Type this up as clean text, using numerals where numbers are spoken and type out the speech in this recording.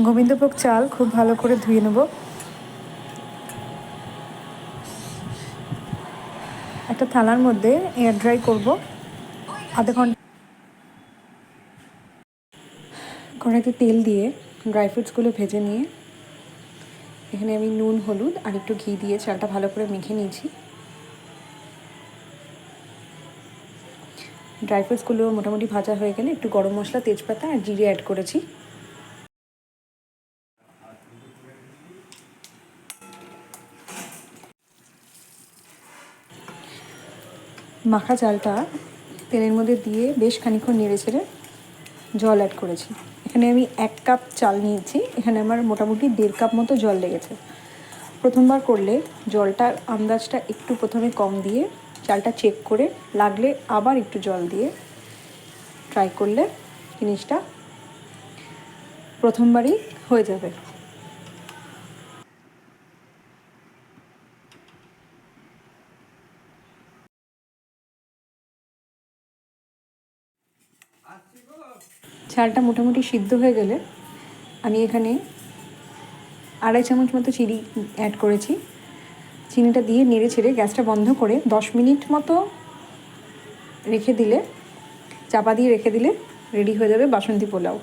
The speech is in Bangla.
গোবিন্দভোগ চাল খুব ভালো করে ধুয়ে নেব। একটা থালার মধ্যে এয়ার ড্রাই করব আধা ঘন্টা। কড়াইতে তেল দিয়ে ড্রাই ফ্রুটসগুলো ভেজে নিয়ে এখানে আমি নুন, হলুদ আর একটু ঘি দিয়ে চালটা ভালো করে মেখে নিয়েছি। ড্রাই ফ্রুটসগুলো মোটামুটি ভাজা হয়ে গেলে একটু গরম মশলা, তেজপাতা আর জিরে অ্যাড করেছি। মাখা চালটা তেলের মধ্যে দিয়ে বেশ খানিকক্ষণ নেড়ে ছেড়ে জল অ্যাড করেছি। এখানে আমি 1 কাপ চাল নিয়েছি, এখানে আমার মোটামুটি 1.5 কাপ মতো জল লেগেছে। প্রথমবার করলে জলটার আন্দাজটা একটু প্রথমে কম দিয়ে চালটা চেক করে লাগলে আবার একটু জল দিয়ে ট্রাই করলে জিনিসটা প্রথমবারই হয়ে যাবে। চালটা মোটামুটি সিদ্ধ হয়ে গেলে আমি এখানে 2.5 চামচ মতো চিনি অ্যাড করেছি। চিনিটা দিয়ে নেড়ে ছেড়ে গ্যাসটা বন্ধ করে 10 মিনিট মতো রেখে দিলে, চাপা দিয়ে রেখে দিলে রেডি হয়ে যাবে বাসন্তী পোলাও।